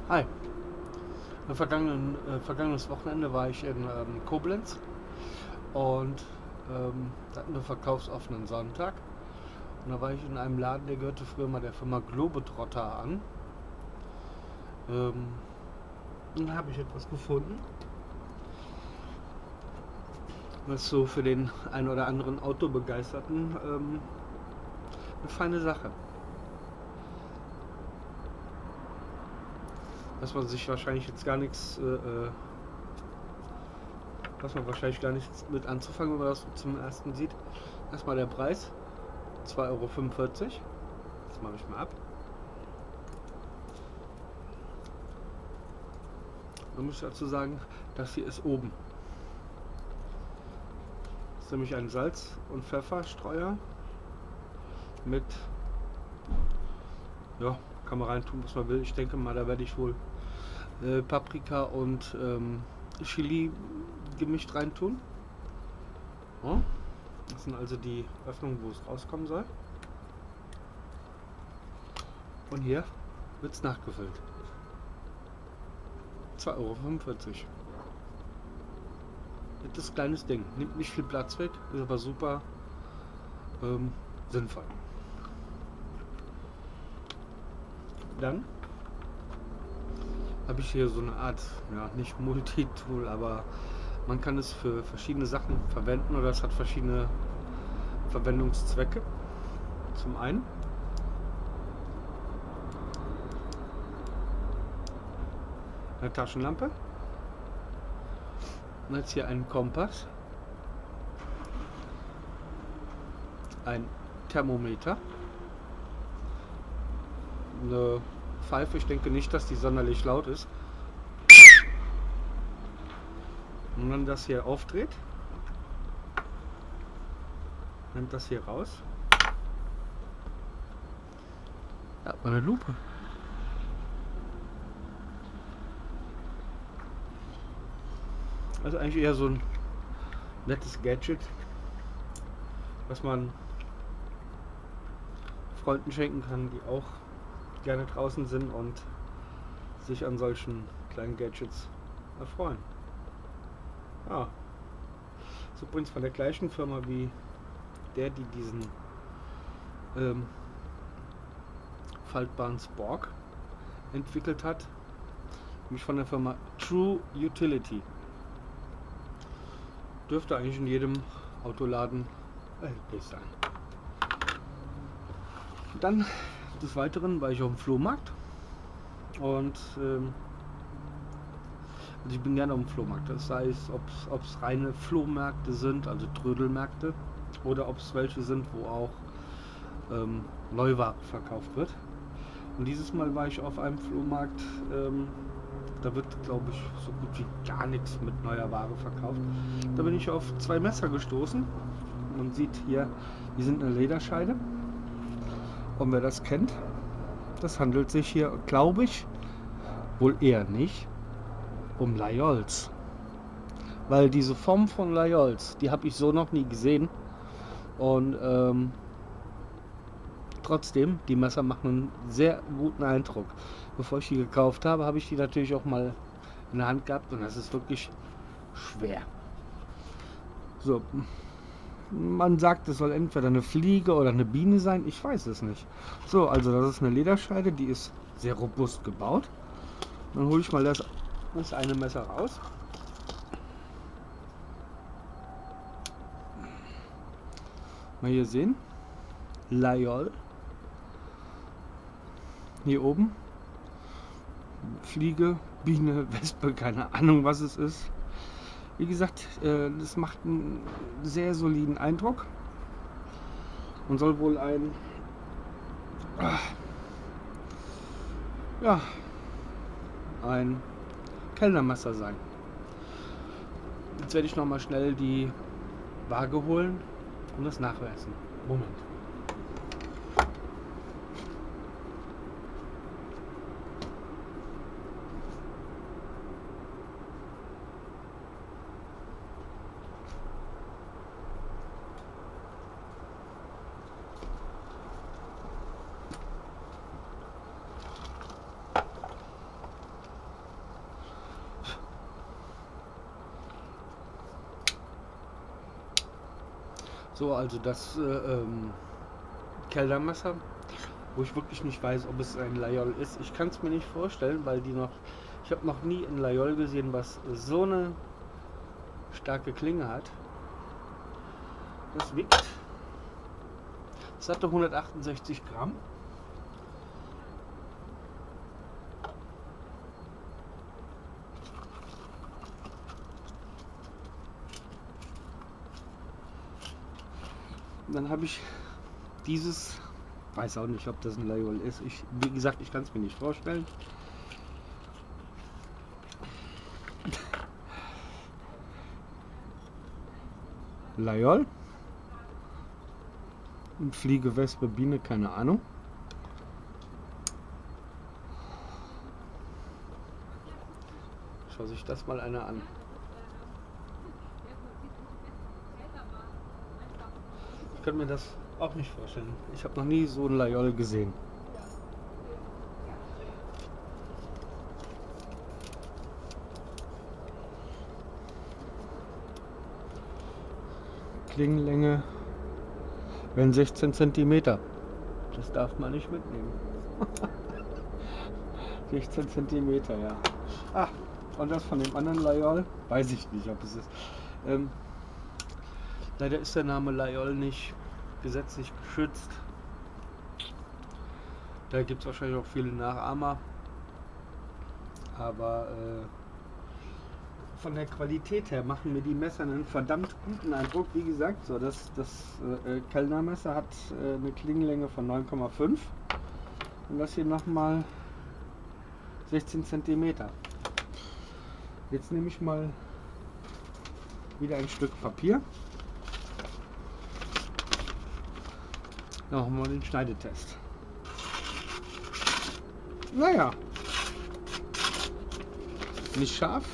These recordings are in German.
Hi, vergangenes Wochenende war ich in Koblenz und da hatten wir verkaufsoffenen Sonntag. Und da war ich in einem Laden, der gehörte früher mal der Firma Globetrotter an. Ähm, und da habe ich etwas gefunden. Das ist so für den einen oder anderen Autobegeisterten eine feine Sache. Dass man sich wahrscheinlich jetzt gar nichts was man wahrscheinlich gar nichts mit anzufangen, wenn man das zum ersten sieht. Erstmal der Preis, 2,45 Euro. Das mache ich mal ab. Man muss dazu sagen, das hier ist oben. Das ist nämlich ein Salz- und Pfefferstreuer mit, ja, kann man reintun, was man will. Ich denke mal, da werde ich wohl Paprika und Chili gemischt reintun. Ja. Das sind also die Öffnungen, wo es rauskommen soll. Und hier wird es nachgefüllt. 2,45 Euro. Das kleines Ding. Nimmt nicht viel Platz weg, ist aber super sinnvoll. Dann habe ich hier so eine Art, ja, nicht Multitool, aber man kann es für verschiedene Sachen verwenden oder es hat verschiedene Verwendungszwecke. Zum einen eine Taschenlampe. Und jetzt hier einen Kompass, ein Thermometer, eine Pfeife, ich denke nicht, dass die sonderlich laut ist. Und wenn man das hier aufdreht, nimmt das hier raus. Ja, eine Lupe. Also eigentlich eher so ein nettes Gadget, was man Freunden schenken kann, die auch gerne draußen sind und sich an solchen kleinen Gadgets erfreuen. Ja, ist übrigens von der gleichen Firma wie die diesen faltbaren Spork entwickelt hat, nämlich von der Firma True Utility. Dürfte eigentlich in jedem Autoladen erhältlich sein. Dann des Weiteren war ich auf dem Flohmarkt und also ich bin gerne auf dem Flohmarkt. Das heißt, ob es reine Flohmärkte sind, also Trödelmärkte, oder ob es welche sind, wo auch Neuware verkauft wird. Und dieses Mal war ich auf einem Flohmarkt, da wird, glaube ich, so gut wie gar nichts mit neuer Ware verkauft. Da bin ich auf zwei Messer gestoßen. Man sieht hier, die sind eine Lederscheide. Und wer das kennt, das handelt sich hier, glaube ich, wohl eher nicht um Layols. Weil diese Form von Layols, die habe ich so noch nie gesehen. Und trotzdem, die Messer machen einen sehr guten Eindruck. Bevor ich die gekauft habe, habe ich die natürlich auch mal in der Hand gehabt und das ist wirklich schwer. So, man sagt, es soll entweder eine Fliege oder eine Biene sein, ich weiß es nicht. So, also das ist eine Lederscheide, die ist sehr robust gebaut. Dann hole ich mal das eine Messer raus. Mal hier sehen, Layol. Hier oben, Fliege, Biene, Wespe, keine Ahnung was es ist. Wie gesagt, das macht einen sehr soliden Eindruck und soll wohl ein Kellnermesser sein. Jetzt werde ich noch mal schnell die Waage holen und das nachmessen. Moment. So, also das Kellermesser, wo ich wirklich nicht weiß, ob es ein Layol ist. Ich kann es mir nicht vorstellen, weil ich habe noch nie ein Layol gesehen, was so eine starke Klinge hat. Das wiegt, es hatte 168 Gramm. Und dann habe ich dieses, weiß auch nicht, ob das ein Layol ist. Wie gesagt, ich kann es mir nicht vorstellen. Layol. Und Fliege, Wespe, Biene, keine Ahnung. Schau sich das mal einer an. Ich könnte mir das auch nicht vorstellen. Ich habe noch nie so ein Layol gesehen. Klingenlänge wären 16 cm. Das darf man nicht mitnehmen. 16 cm, ja. Ah, und das von dem anderen Layol? Weiß ich nicht, ob es ist. Leider ist der Name Layol nicht gesetzlich geschützt. Da gibt es wahrscheinlich auch viele Nachahmer. Aber von der Qualität her machen mir die Messer einen verdammt guten Eindruck. Wie gesagt, so das Kellnermesser hat eine Klingenlänge von 9,5 und das hier nochmal 16 cm. Jetzt nehme ich mal wieder ein Stück Papier. Dann machen wir den Schneidetest. Naja, nicht scharf.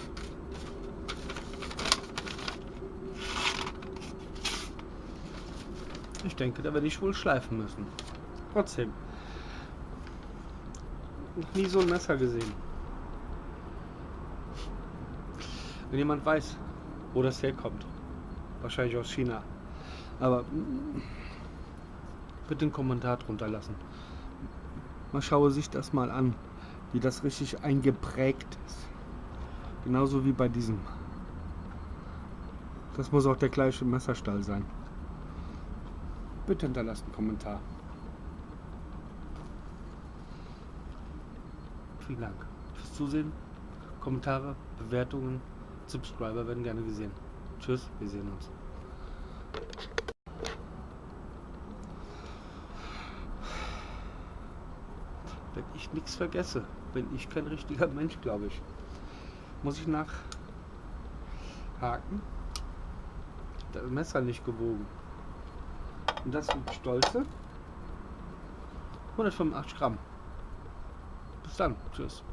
Ich denke, da werde ich wohl schleifen müssen. Trotzdem. Noch nie so ein Messer gesehen. Wenn jemand weiß, wo das herkommt, wahrscheinlich aus China, aber bitte einen Kommentar drunter lassen. Man schaue sich das mal an, wie das richtig eingeprägt ist. Genauso wie bei diesem. Das muss auch der gleiche Messerstall sein. Bitte hinterlasst einen Kommentar. Vielen Dank fürs Zusehen. Kommentare, Bewertungen, Subscriber werden gerne gesehen. Tschüss, wir sehen uns. Wenn ich nichts vergesse, bin ich kein richtiger Mensch, glaube ich. Muss ich nachhaken? Das Messer nicht gewogen. Und das sind stolze 185 Gramm. Bis dann. Tschüss.